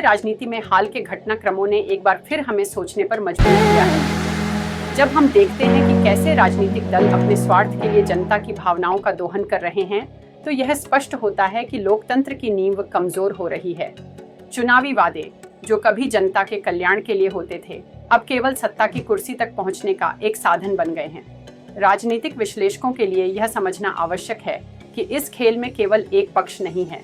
राजनीति में हाल के घटनाक्रमों ने एक बार फिर हमें सोचने पर मजबूर किया है। जब हम देखते हैं कि कैसे राजनीतिक दल अपने स्वार्थ के लिए जनता की भावनाओं का दोहन कर रहे हैं, तो यह स्पष्ट होता है कि लोकतंत्र की नींव कमजोर हो रही है। चुनावी वादे, जो कभी जनता के कल्याण के लिए होते थे, अब केवल सत्ता की कुर्सी तक पहुंचने का एक साधन बन गए हैं। राजनीतिक विश्लेषकों के लिए यह समझना आवश्यक है कि इस खेल में केवल एक पक्ष नहीं है।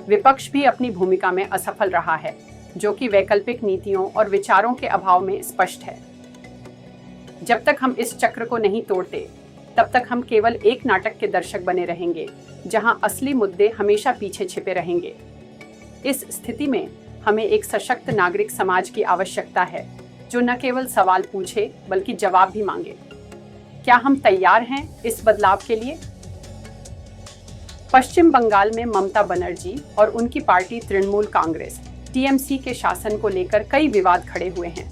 विपक्ष भी अपनी भूमिका में असफल रहा है, जो कि वैकल्पिक नीतियों और विचारों के अभाव में स्पष्ट है। जब तक हम इस चक्र को नहीं तोड़ते, तब तक हम केवल एक नाटक के दर्शक बने रहेंगे, जहां असली मुद्दे हमेशा पीछे छिपे रहेंगे। इस स्थिति में हमें एक सशक्त नागरिक समाज की आवश्यकता है, जो न केवल सवाल पूछे बल्कि जवाब भी मांगे। क्या हम तैयार हैं इस बदलाव के लिए? पश्चिम बंगाल में ममता बनर्जी और उनकी पार्टी तृणमूल कांग्रेस टीएमसी के शासन को लेकर कई विवाद खड़े हुए हैं।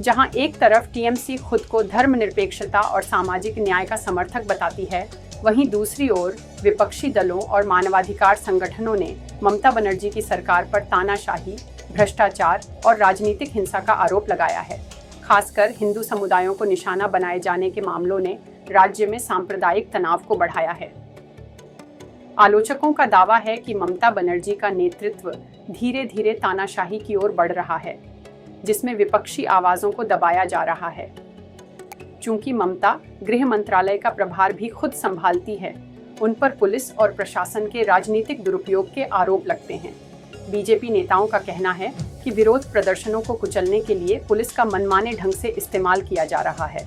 जहां एक तरफ टीएमसी खुद को धर्मनिरपेक्षता और सामाजिक न्याय का समर्थक बताती है, वहीं दूसरी ओर विपक्षी दलों और मानवाधिकार संगठनों ने ममता बनर्जी की सरकार पर तानाशाही, भ्रष्टाचार और राजनीतिक हिंसा का आरोप लगाया है। खासकर हिंदू समुदायों को निशाना बनाए जाने के मामलों ने राज्य में सांप्रदायिक तनाव को बढ़ाया है। आलोचकों का दावा है कि ममता बनर्जी का नेतृत्व धीरे धीरे तानाशाही की ओर बढ़ रहा है, जिसमें विपक्षी आवाजों को दबाया जा रहा है। चूंकि ममता गृह मंत्रालय का प्रभार भी खुद संभालती है, उन पर पुलिस और प्रशासन के राजनीतिक दुरुपयोग के आरोप लगते हैं। बीजेपी नेताओं का कहना है कि विरोध प्रदर्शनों को कुचलने के लिए पुलिस का मनमाने ढंग से इस्तेमाल किया जा रहा है।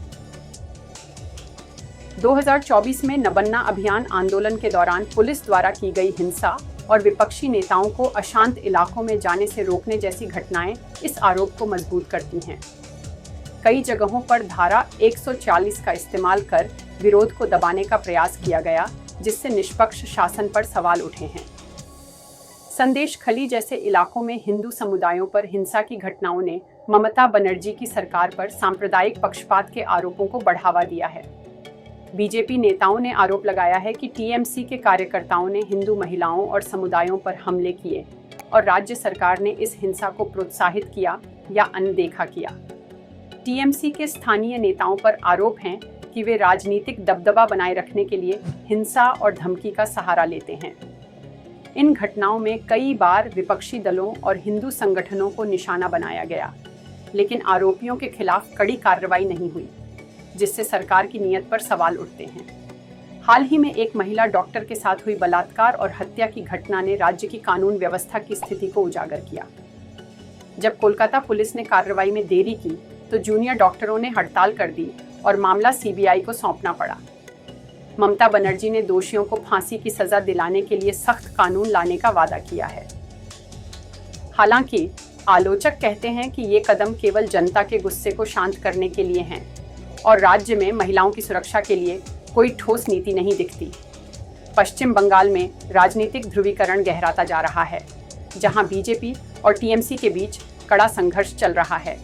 2024 में नबन्ना अभियान आंदोलन के दौरान पुलिस द्वारा की गई हिंसा और विपक्षी नेताओं को अशांत इलाकों में जाने से रोकने जैसी घटनाएं इस आरोप को मजबूत करती हैं। कई जगहों पर धारा 140 का इस्तेमाल कर विरोध को दबाने का प्रयास किया गया, जिससे निष्पक्ष शासन पर सवाल उठे हैं। संदेश खली जैसे इलाकों में हिंदू समुदायों पर हिंसा की घटनाओं ने ममता बनर्जी की सरकार पर सांप्रदायिक पक्षपात के आरोपों को बढ़ावा दिया है। बीजेपी नेताओं ने आरोप लगाया है कि टीएमसी के कार्यकर्ताओं ने हिंदू महिलाओं और समुदायों पर हमले किए और राज्य सरकार ने इस हिंसा को प्रोत्साहित किया या अनदेखा किया। टीएमसी के स्थानीय नेताओं पर आरोप हैं कि वे राजनीतिक दबदबा बनाए रखने के लिए हिंसा और धमकी का सहारा लेते हैं। इन घटनाओं में कई बार विपक्षी दलों और हिंदू संगठनों को निशाना बनाया गया, लेकिन आरोपियों के खिलाफ कड़ी कार्रवाई नहीं हुई, जिससे सरकार की नीयत पर सवाल उठते हैं। हाल ही में एक महिला डॉक्टर के साथ हुई बलात्कार और हत्या की घटना ने राज्य की कानून व्यवस्था की स्थिति को उजागर किया। जब कोलकाता पुलिस ने कार्रवाई में देरी की, तो जूनियर डॉक्टरों ने हड़ताल कर दी और मामला सीबीआई को सौंपना पड़ा। ममता बनर्जी ने दोषियों को फांसी की सजा दिलाने के लिए सख्त कानून लाने का वादा किया है। हालांकि आलोचक कहते हैं कि ये कदम केवल जनता के गुस्से को शांत करने के लिए हैं और राज्य में महिलाओं की सुरक्षा के लिए कोई ठोस नीति नहीं दिखती। पश्चिम बंगाल में राजनीतिक ध्रुवीकरण गहराता जा रहा है, जहां बीजेपी और टीएमसी के बीच कड़ा संघर्ष चल रहा है।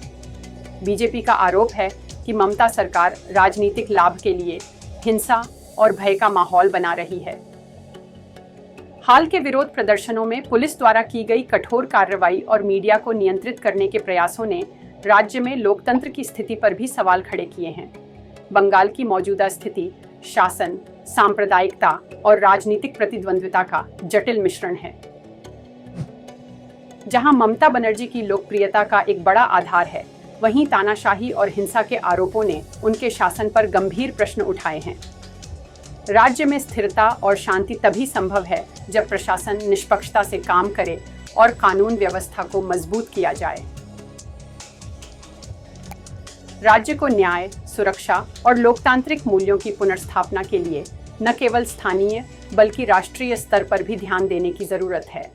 बीजेपी का आरोप है कि ममता सरकार राजनीतिक लाभ के लिए हिंसा और भय का माहौल बना रही है। हाल के विरोध प्रदर्शनों में पुलिस द्वारा की गई कठोर कार्रवाई और मीडिया को नियंत्रित करने के प्रयासों ने राज्य में लोकतंत्र की स्थिति पर भी सवाल खड़े किए हैं। बंगाल की मौजूदा स्थिति शासन, सांप्रदायिकता और राजनीतिक प्रतिद्वंद्विता का जटिल मिश्रण है। जहां ममता बनर्जी की लोकप्रियता का एक बड़ा आधार है, वहीं तानाशाही और हिंसा के आरोपों ने उनके शासन पर गंभीर प्रश्न उठाए हैं। राज्य में स्थिरता और शांति तभी संभव है जब प्रशासन निष्पक्षता से काम करे और कानून व्यवस्था को मजबूत किया जाए। राज्य को न्याय, सुरक्षा और लोकतांत्रिक मूल्यों की पुनर्स्थापना के लिए न केवल स्थानीय बल्कि राष्ट्रीय स्तर पर भी ध्यान देने की जरूरत है।